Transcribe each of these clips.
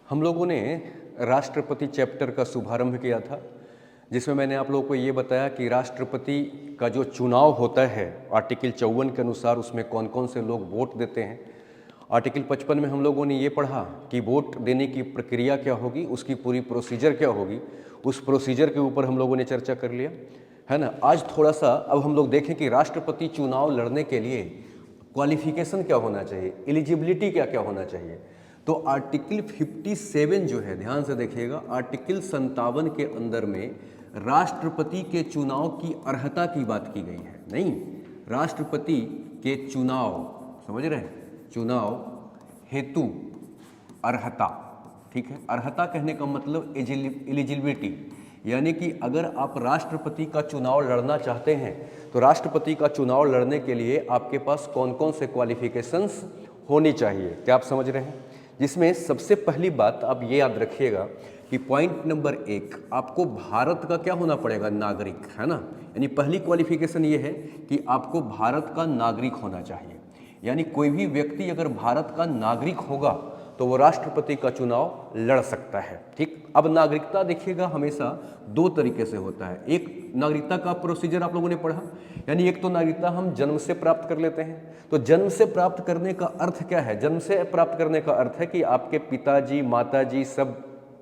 हम लोगों ने राष्ट्रपति चैप्टर का शुभारंभ किया था, जिसमें मैंने आप लोगों को ये बताया कि राष्ट्रपति का जो चुनाव होता है आर्टिकल 54 के अनुसार उसमें कौन कौन से लोग वोट देते हैं। आर्टिकल 55 में हम लोगों ने ये पढ़ा कि वोट देने की प्रक्रिया क्या होगी, उसकी पूरी प्रोसीजर क्या होगी। उस प्रोसीजर के ऊपर हम लोगों ने चर्चा कर लिया, है ना। आज थोड़ा सा अब हम लोग देखें कि राष्ट्रपति चुनाव लड़ने के लिए क्वालिफिकेशन क्या होना चाहिए, एलिजिबिलिटी क्या क्या होना चाहिए। तो आर्टिकल 57 जो है, ध्यान से देखिएगा, आर्टिकल 57 के अंदर में राष्ट्रपति के चुनाव की अर्हता की बात की गई है। नहीं, राष्ट्रपति के चुनाव, समझ रहे हैं, चुनाव हेतु अर्हता, ठीक है। अर्हता कहने का मतलब एलिजिबिलिटी, यानी कि अगर आप राष्ट्रपति का चुनाव लड़ना चाहते हैं तो राष्ट्रपति का चुनाव लड़ने के लिए आपके पास कौन कौन से क्वालिफिकेशंस होनी चाहिए, क्या आप समझ रहे हैं। जिसमें सबसे पहली बात आप ये याद रखिएगा कि पॉइंट नंबर 1, आपको भारत का क्या होना पड़ेगा, नागरिक, है ना। यानी पहली क्वालिफिकेशन ये है कि आपको भारत का नागरिक होना चाहिए। यानी कोई भी व्यक्ति अगर भारत का नागरिक होगा तो वो राष्ट्रपति का चुनाव लड़ सकता है, ठीक। अब नागरिकता देखिएगा हमेशा दो तरीके से होता है। एक नागरिकता का प्रोसीजर आप लोगों ने पढ़ा, यानी एक तो नागरिकता हम जन्म से प्राप्त कर लेते हैं। तो जन्म से प्राप्त करने का अर्थ क्या है, जन्म से प्राप्त करने का अर्थ है कि आपके पिताजी माताजी सब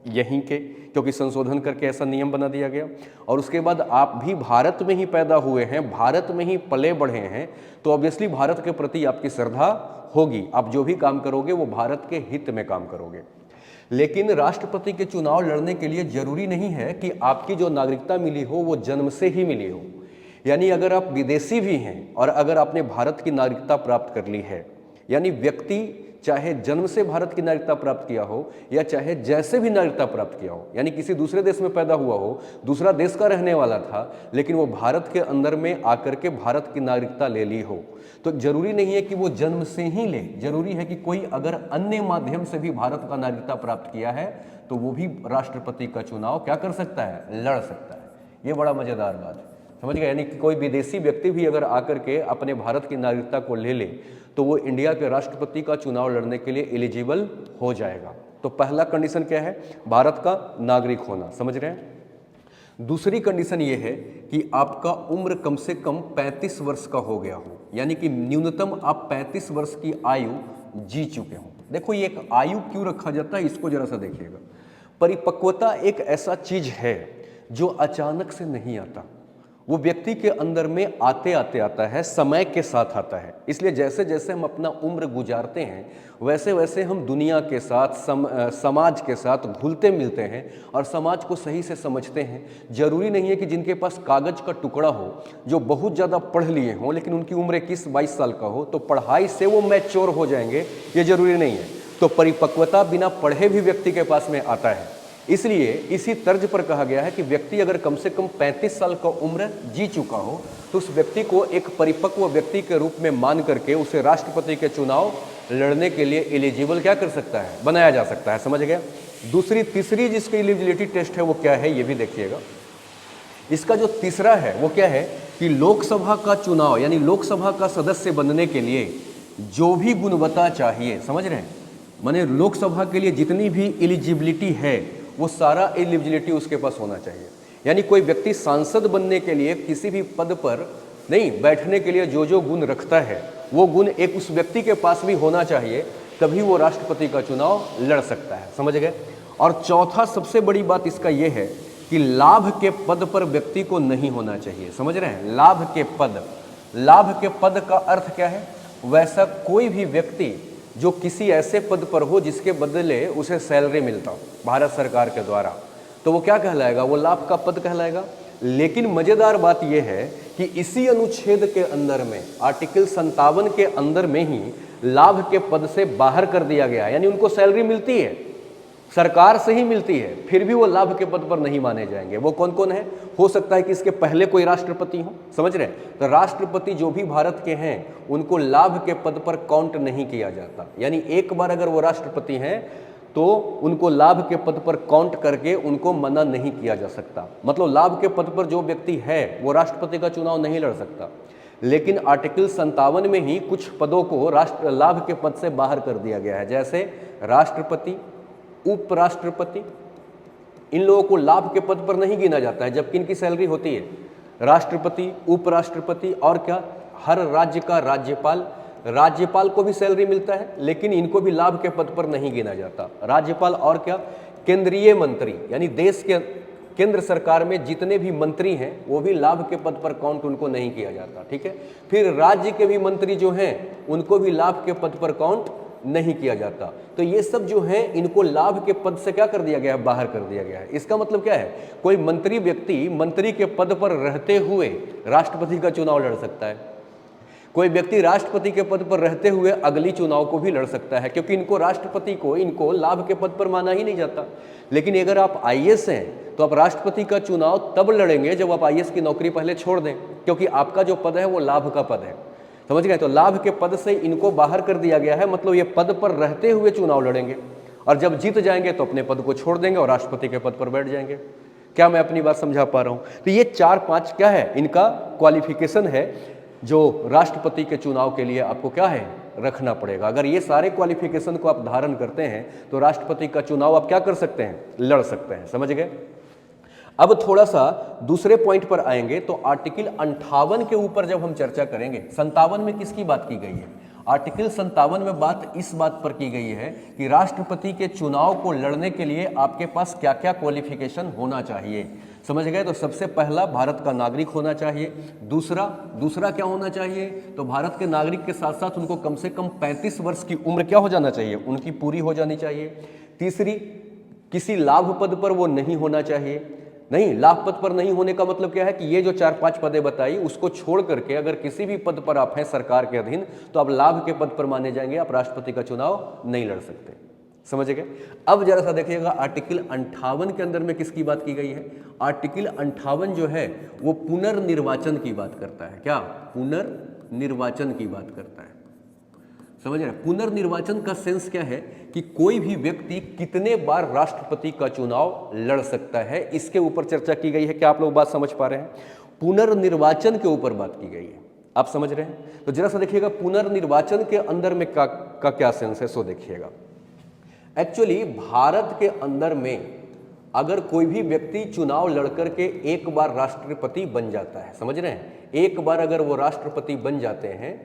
यहीं के, क्योंकि संशोधन करके ऐसा नियम बना दिया गया, और उसके बाद आप भी भारत में ही पैदा हुए हैं, भारत में ही पले बढ़े हैं, तो ऑब्वियसली भारत के प्रति आपकी श्रद्धा होगी। आप जो भी काम करोगे वो भारत के हित में काम करोगे। लेकिन राष्ट्रपति के चुनाव लड़ने के लिए जरूरी नहीं है कि आपकी जो नागरिकता मिली हो वो जन्म से ही मिली हो। यानी अगर आप विदेशी भी हैं और अगर आपने भारत की नागरिकता प्राप्त कर ली है, यानी व्यक्ति चाहे जन्म से भारत की नागरिकता प्राप्त किया हो या चाहे जैसे भी नागरिकता प्राप्त किया हो, यानी किसी दूसरे देश में पैदा हुआ हो, दूसरा देश का रहने वाला था, लेकिन वो भारत के अंदर में आकर के भारत की नागरिकता ले ली हो, तो जरूरी नहीं है कि वो जन्म से ही ले। जरूरी है कि कोई अगर अन्य माध्यम से भी भारत का नागरिकता प्राप्त किया है तो वो भी राष्ट्रपति का चुनाव क्या कर सकता है, लड़ सकता है। ये बड़ा मजेदार बात है, समझ गए। यानी कि कोई विदेशी व्यक्ति भी अगर आकर के अपने भारत की नागरिकता को ले ले तो वो इंडिया के राष्ट्रपति का चुनाव लड़ने के लिए एलिजिबल हो जाएगा। तो पहला कंडीशन क्या है, भारत का नागरिक होना, समझ रहे हैं। दूसरी कंडीशन ये है कि आपका उम्र कम से कम 35 वर्ष का हो गया हो, यानी कि न्यूनतम आप 35 वर्ष की आयु जी चुके हो। देखो ये एक आयु क्यों रखा जाता है, इसको जरा सा देखिएगा। परिपक्वता एक ऐसा चीज है जो अचानक से नहीं आता, वो व्यक्ति के अंदर में आते आते आता है, समय के साथ आता है। इसलिए जैसे जैसे हम अपना उम्र गुजारते हैं वैसे वैसे हम दुनिया के साथ समाज के साथ घुलते मिलते हैं और समाज को सही से समझते हैं। जरूरी नहीं है कि जिनके पास कागज का टुकड़ा हो, जो बहुत ज़्यादा पढ़ लिए हों लेकिन उनकी उम्र 21-22 साल का हो, तो पढ़ाई से वो मैच्योर हो जाएंगे, ये जरूरी नहीं है। तो परिपक्वता बिना पढ़े भी व्यक्ति के पास में आता है। इसलिए इसी तर्ज पर कहा गया है कि व्यक्ति अगर कम से कम 35 साल का उम्र जी चुका हो तो उस व्यक्ति को एक परिपक्व व्यक्ति के रूप में मान करके उसे राष्ट्रपति के चुनाव लड़ने के लिए एलिजिबल क्या कर सकता है, बनाया जा सकता है, समझ गया। तीसरी जिसकी एलिजिबिलिटी टेस्ट है वो क्या है, ये भी देखिएगा। इसका जो तीसरा है वो क्या है कि लोकसभा का चुनाव, यानी लोकसभा का सदस्य बनने के लिए जो भी गुणवत्ता चाहिए, समझ रहे हैं, माने लोकसभा के लिए जितनी भी एलिजिबिलिटी है वो सारा एलिजिबिलिटी उसके पास होना चाहिए। यानी कोई व्यक्ति सांसद बनने के लिए किसी भी पद पर नहीं बैठने के लिए जो जो गुण रखता है वो गुण एक उस व्यक्ति के पास भी होना चाहिए, तभी वो राष्ट्रपति का चुनाव लड़ सकता है, समझ गए। और चौथा सबसे बड़ी बात इसका यह है कि लाभ के पद पर व्यक्ति को नहीं होना चाहिए, समझ रहे हैं। लाभ के पद का अर्थ क्या है, वैसा कोई भी व्यक्ति जो किसी ऐसे पद पर हो जिसके बदले उसे सैलरी मिलता हो भारत सरकार के द्वारा, तो वो क्या कहलाएगा, वो लाभ का पद कहलाएगा। लेकिन मजेदार बात यह है कि इसी अनुच्छेद के अंदर में आर्टिकल 57 के अंदर में ही लाभ के पद से बाहर कर दिया गया, यानी उनको सैलरी मिलती है, सरकार से ही मिलती है, फिर भी वो लाभ के पद पर नहीं माने जाएंगे। वो कौन कौन है, हो सकता है कि इसके पहले कोई राष्ट्रपति हो, समझ रहे हैं। तो राष्ट्रपति जो भी भारत के हैं उनको लाभ के पद पर काउंट नहीं किया जाता, यानी एक बार अगर वो राष्ट्रपति हैं तो उनको लाभ के पद पर काउंट करके उनको मना नहीं किया जा सकता। मतलब लाभ के पद पर जो व्यक्ति है वो राष्ट्रपति का चुनाव नहीं लड़ सकता। लेकिन आर्टिकल 57 में ही कुछ पदों को लाभ के पद से बाहर कर दिया गया है, जैसे राष्ट्रपति, उपराष्ट्रपति, इन लोगों को लाभ के पद पर नहीं गिना जाता है, जबकि इनकी सैलरी होती है राष्ट्रपति, उपराष्ट्रपति और क्या, हर राज्य का राज्यपाल। राज्यपाल को भी सैलरी मिलता है, लेकिन इनको भी लाभ के पद पर नहीं गिना जाता। राज्यपाल और क्या, केंद्रीय मंत्री, यानी देश के केंद्र सरकार में जितने भी मंत्री हैं वो भी लाभ के पद पर काउंट उनको नहीं किया जाता, ठीक है। फिर राज्य के भी मंत्री जो हैं उनको भी लाभ के पद पर काउंट नहीं किया जाता। तो ये सब जो है इनको लाभ के पद से क्या कर दिया गया है, बाहर कर दिया गया है। इसका मतलब क्या है, कोई मंत्री व्यक्ति मंत्री के पद पर रहते हुए राष्ट्रपति का चुनाव लड़ सकता है, कोई व्यक्ति राष्ट्रपति के पद पर रहते हुए अगली चुनाव को भी लड़ सकता है, क्योंकि इनको राष्ट्रपति को इनको लाभ के पद पर माना ही नहीं जाता। लेकिन अगर आप आईएएस हैं तो आप राष्ट्रपति का चुनाव तब लड़ेंगे जब आप आईएएस की नौकरी पहले छोड़ दें, क्योंकि आपका जो पद है वो लाभ का पद है, समझ गए। तो लाभ के पद से इनको बाहर कर दिया गया है, मतलब ये पद पर रहते हुए चुनाव लड़ेंगे और जब जीत जाएंगे तो अपने पद को छोड़ देंगे और राष्ट्रपति के पद पर बैठ जाएंगे। क्या मैं अपनी बात समझा पा रहा हूं? तो ये 4-5 क्या है, इनका क्वालिफिकेशन है जो राष्ट्रपति के चुनाव के लिए आपको क्या है रखना पड़ेगा। अगर ये सारे क्वालिफिकेशन को आप धारण करते हैं तो राष्ट्रपति का चुनाव आप क्या कर सकते हैं, लड़ सकते हैं, समझ गए। अब थोड़ा सा दूसरे पॉइंट पर आएंगे, तो आर्टिकल 58 के ऊपर जब हम चर्चा करेंगे, 57 में किसकी बात की गई है, आर्टिकल 57 में बात इस बात पर की गई है कि राष्ट्रपति के चुनाव को लड़ने के लिए आपके पास क्या क्या क्वालिफिकेशन होना चाहिए, समझ गए। तो सबसे पहला भारत का नागरिक होना चाहिए, दूसरा क्या होना चाहिए, तो भारत के नागरिक के साथ साथ उनको कम से कम 35 वर्ष की उम्र क्या हो जाना चाहिए, उनकी पूरी हो जानी चाहिए। तीसरी, किसी लाभ पद पर वो नहीं होना चाहिए। नहीं, लाभ पद पर नहीं होने का मतलब क्या है कि ये जो 4-5 पदें बताई उसको छोड़ करके अगर किसी भी पद पर आप हैं सरकार के अधीन तो आप लाभ के पद पर माने जाएंगे, आप राष्ट्रपति का चुनाव नहीं लड़ सकते, समझ गए। अब जरा सा देखिएगा आर्टिकल 58 के अंदर में किसकी बात की गई है। आर्टिकल 58 जो है वो पुनर्निर्वाचन की बात करता है। क्या, पुनर्निर्वाचन की बात करता है, समझ रहे हैं। पुनर्निर्वाचन का सेंस क्या है कि कोई भी व्यक्ति कितने बार राष्ट्रपति का चुनाव लड़ सकता है, इसके ऊपर चर्चा की गई है। क्या आप लोग बात समझ पा रहे हैं, पुनर्निर्वाचन के ऊपर बात की गई है, आप समझ रहे हैं। तो जरा सा देखिएगा पुनर्निर्वाचन के अंदर में का क्या सेंस है, सो देखिएगा। एक्चुअली भारत के अंदर में अगर कोई भी व्यक्ति चुनाव लड़कर के एक बार राष्ट्रपति बन जाता है, समझ रहे हैं, एक बार अगर वो राष्ट्रपति बन जाते हैं,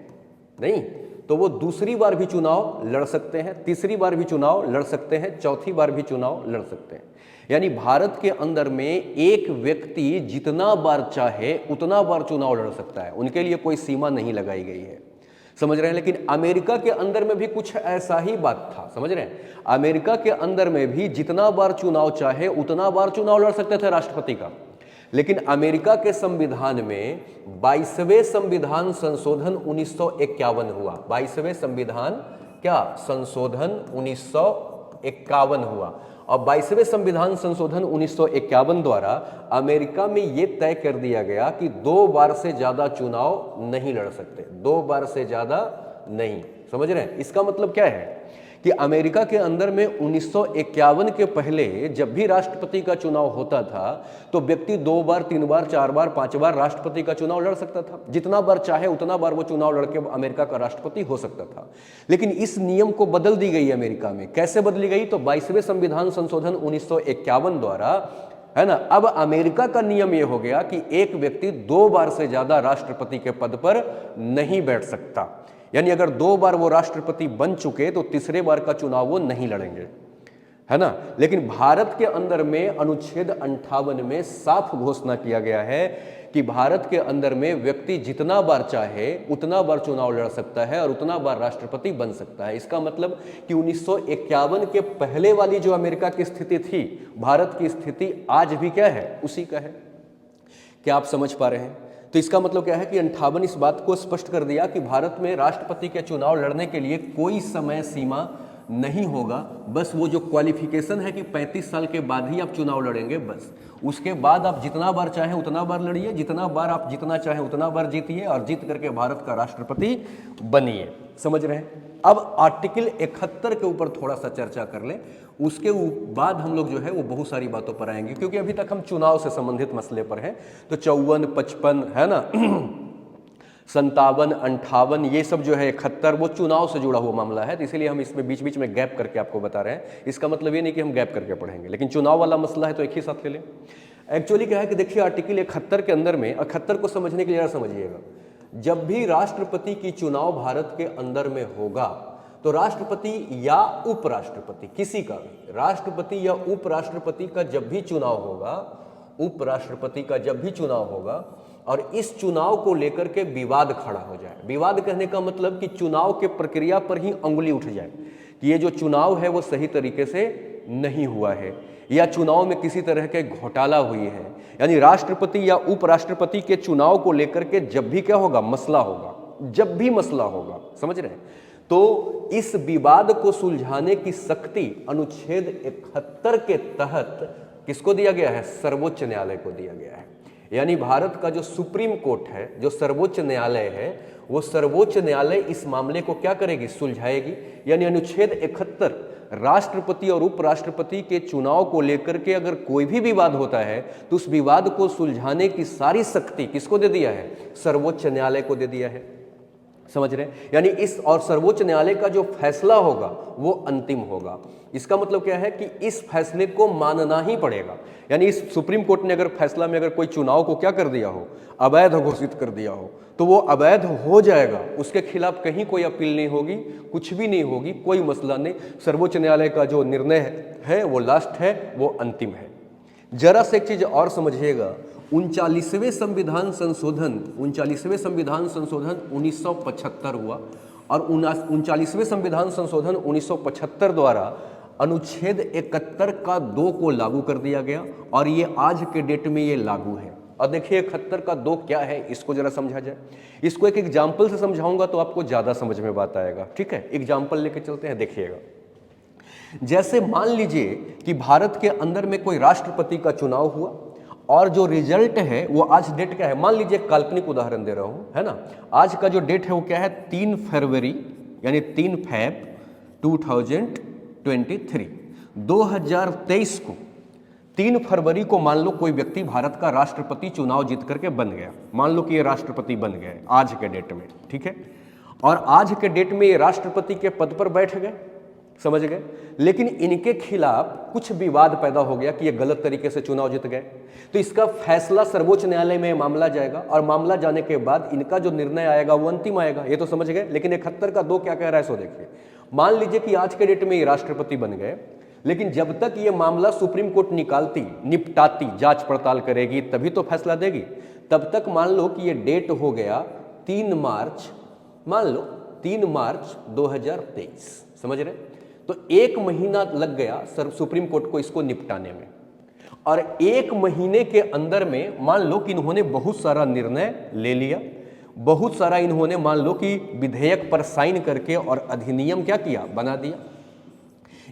नहीं तो वो दूसरी बार भी चुनाव लड़ सकते हैं, तीसरी बार भी चुनाव लड़ सकते हैं, चौथी बार भी चुनाव लड़ सकते हैं। यानी भारत के अंदर में एक व्यक्ति जितना बार चाहे उतना बार चुनाव लड़ सकता है, उनके लिए कोई सीमा नहीं लगाई गई है, समझ रहे हैं। लेकिन अमेरिका के अंदर में भी कुछ ऐसा ही बात था, समझ रहे हैं। अमेरिका के अंदर में भी जितना बार चुनाव चाहे उतना बार चुनाव लड़ सकते थे राष्ट्रपति का। लेकिन अमेरिका के संविधान में 22वें संविधान संशोधन 1951 हुआ। 22वें संविधान क्या संशोधन 1951 हुआ और 22वें संविधान संशोधन 1951 द्वारा अमेरिका में यह तय कर दिया गया कि 2 बार से ज्यादा चुनाव नहीं लड़ सकते, 2 बार से ज्यादा नहीं, समझ रहे हैं। इसका मतलब क्या है कि अमेरिका के अंदर में 1951 के पहले जब भी राष्ट्रपति का चुनाव होता था तो व्यक्ति 2 बार, 3 बार, 4 बार, 5 बार राष्ट्रपति का चुनाव लड़ सकता था, जितना बार चाहे उतना बार वो चुनाव लड़के अमेरिका का राष्ट्रपति हो सकता था। लेकिन इस नियम को बदल दी गई अमेरिका में। कैसे बदली गई, तो 22वें संविधान संशोधन 1951 द्वारा, है ना। अब अमेरिका का नियम यह हो गया कि एक व्यक्ति 2 बार से ज्यादा राष्ट्रपति के पद पर नहीं बैठ सकता, यानी अगर 2 बार वो राष्ट्रपति बन चुके तो तीसरे बार का चुनाव वो नहीं लड़ेंगे, है ना। लेकिन भारत के अंदर में अनुच्छेद 58 में साफ घोषणा किया गया है कि भारत के अंदर में व्यक्ति जितना बार चाहे उतना बार चुनाव लड़ सकता है और उतना बार राष्ट्रपति बन सकता है। इसका मतलब कि 1951 के पहले वाली जो अमेरिका की स्थिति थी, भारत की स्थिति आज भी क्या है, उसी का है। क्या आप समझ पा रहे हैं। तो इसका मतलब क्या है कि 58 इस बात को स्पष्ट कर दिया कि भारत में राष्ट्रपति के चुनाव लड़ने के लिए कोई समय सीमा नहीं होगा, बस वो जो क्वालिफिकेशन है कि 35 साल के बाद ही आप चुनाव लड़ेंगे, बस उसके बाद आप जितना बार चाहें उतना बार लड़िए, जितना बार आप जितना चाहें उतना बार जीतिए और जीत करके भारत का राष्ट्रपति बनिए, समझ रहे हैं। अब आर्टिकल 71 के ऊपर थोड़ा सा चर्चा कर लें, उसके बाद हम लोग जो है वो बहुत सारी बातों पर आएंगे, क्योंकि अभी तक हम चुनाव से संबंधित मसले पर हैं। तो 54, 55 है ना 57, 58 ये सब जो है 71 वो चुनाव से जुड़ा हुआ मामला है, तो इसीलिए हम इसमें बीच बीच में गैप करके आपको बता रहे हैं। इसका मतलब ये नहीं कि हम गैप करके पढ़ेंगे, लेकिन चुनाव वाला मसला है तो एक ही साथ ले लें। एक्चुअली क्या है कि देखिए आर्टिकल 71 के अंदर में, 71 को समझने के लिए जरा समझिएगा, जब भी राष्ट्रपति की चुनाव भारत के अंदर में होगा तो राष्ट्रपति या उपराष्ट्रपति, किसी का भी राष्ट्रपति या उपराष्ट्रपति का जब भी चुनाव होगा, उपराष्ट्रपति का जब भी चुनाव होगा और इस चुनाव को लेकर के विवाद खड़ा हो जाए, विवाद कहने का मतलब कि चुनाव के प्रक्रिया पर ही अंगुली उठ जाए कि ये जो चुनाव है वो सही तरीके से नहीं हुआ है या चुनाव में किसी तरह के घोटाला हुई है, यानी राष्ट्रपति या उपराष्ट्रपति के चुनाव को लेकर के जब भी क्या होगा, मसला होगा, जब भी मसला होगा, समझ रहे हैं, तो इस विवाद को सुलझाने की शक्ति अनुच्छेद 71 के तहत किसको दिया गया है, सर्वोच्च न्यायालय को दिया गया है। यानी भारत का जो सुप्रीम कोर्ट है, जो सर्वोच्च न्यायालय है, वो सर्वोच्च न्यायालय इस मामले को क्या करेगी, सुलझाएगी। यानी अनुच्छेद 71 राष्ट्रपति और उपराष्ट्रपति के चुनाव को लेकर के अगर कोई भी विवाद होता है तो उस विवाद को सुलझाने की सारी शक्ति किसको दे दिया है, सर्वोच्च न्यायालय को दे दिया है, समझ रहे हैं। यानी इस और सर्वोच्च न्यायालय का जो फैसला होगा वो अंतिम होगा। इसका मतलब क्या है कि इस फैसले को मानना ही पड़ेगा। यानी इस सुप्रीम कोर्ट ने अगर फैसला में अगर कोई चुनाव को क्या कर दिया हो, अवैध घोषित कर दिया हो, तो वो अवैध हो जाएगा, उसके खिलाफ कहीं कोई अपील नहीं होगी, कुछ भी नहीं होगी, कोई मसला नहीं। सर्वोच्च न्यायालय का जो निर्णय है वो लास्ट है, वो अंतिम है। जरा से एक चीज और समझिएगा, 39वें संविधान संशोधन 1975 हुआ और 39वें संविधान संशोधन 1975 द्वारा अनुच्छेद 71 का 2 को लागू कर दिया गया और ये आज के डेट में ये लागू है। और देखिए 71 का 2 क्या है, इसको जरा समझा जाए। इसको एक एग्जाम्पल से समझाऊंगा तो आपको ज्यादा समझ में बात आएगा, ठीक है। एग्जाम्पल लेके चलते हैं, देखिएगा। जैसे मान लीजिए कि भारत के अंदर में कोई राष्ट्रपति का चुनाव हुआ और जो रिजल्ट है वो आज डेट क्या है, मान लीजिए काल्पनिक उदाहरण दे रहा हूं, है ना। आज का जो डेट है वो क्या है, 3 फरवरी यानी 3 फैब 2023 2023 को 3 फरवरी को मान लो कोई व्यक्ति भारत का राष्ट्रपति चुनाव जीत करके बन गया, मान लो कि ये राष्ट्रपति बन गए आज के डेट में, ठीक है। और आज के डेट में ये राष्ट्रपति के पद पर बैठ गए, समझ गए। लेकिन इनके खिलाफ कुछ विवाद पैदा हो गया कि ये गलत तरीके से चुनाव जीत गए, तो इसका फैसला सर्वोच्च न्यायालय में मामला जाएगा और मामला जाने के बाद इनका जो निर्णय आएगा वो अंतिम आएगा, ये तो समझ गए। लेकिन 71 का 2 क्या कह रहा है, सो देखिए। मान लीजिए कि आज के डेट में ये राष्ट्रपति बन गए, लेकिन जब तक ये मामला सुप्रीम कोर्ट निपटाती, जांच पड़ताल करेगी तभी तो फैसला देगी, तब तक मान लो कि ये डेट हो गया 3 मार्च, मान लो 3 मार्च 2023, समझ रहे। तो 1 महीना लग गया सुप्रीम कोर्ट को इसको निपटाने में, और 1 महीने के अंदर में मान लो कि इन्होंने बहुत सारा निर्णय ले लिया, बहुत सारा इन्होंने मान लो कि विधेयक पर साइन करके और अधिनियम क्या किया, बना दिया।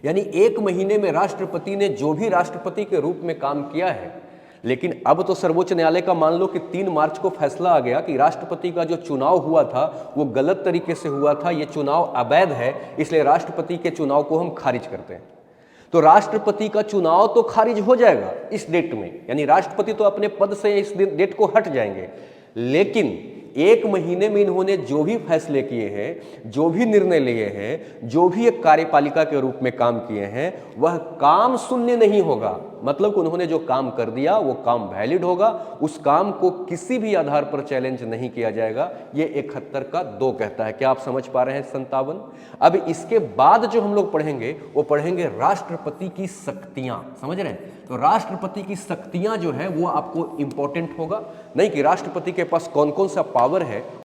यानी 1 महीने में राष्ट्रपति ने जो भी राष्ट्रपति के रूप में काम किया है, लेकिन अब तो सर्वोच्च न्यायालय का मान लो कि 3 मार्च को फैसला आ गया कि राष्ट्रपति का जो चुनाव हुआ था वो गलत तरीके से हुआ था, ये चुनाव अवैध है, इसलिए राष्ट्रपति के चुनाव को हम खारिज करते हैं। तो राष्ट्रपति का चुनाव तो खारिज हो जाएगा इस डेट में, यानी राष्ट्रपति तो अपने पद से इस डेट को हट जाएंगे। लेकिन 1 महीने में इन्होंने जो भी फैसले किए हैं, जो भी निर्णय लिए हैं, जो भी एक कार्यपालिका के रूप में काम किए हैं, वह काम शून्य नहीं होगा। मतलब कि उन्होंने जो काम कर दिया वो काम वैलिड होगा, उस काम को किसी भी आधार पर चैलेंज नहीं किया जाएगा। ये 71 का 2 कहता है। क्या आप समझ पा रहे हैं 57? अब इसके बाद जो हम लोग पढ़ेंगे वो पढ़ेंगे राष्ट्रपति की शक्तियां, समझ रहे हैं। तो राष्ट्रपति की शक्तियां जो है वो आपको इंपॉर्टेंट होगा, नहीं कि राष्ट्रपति के पास कौन कौन सा पावर है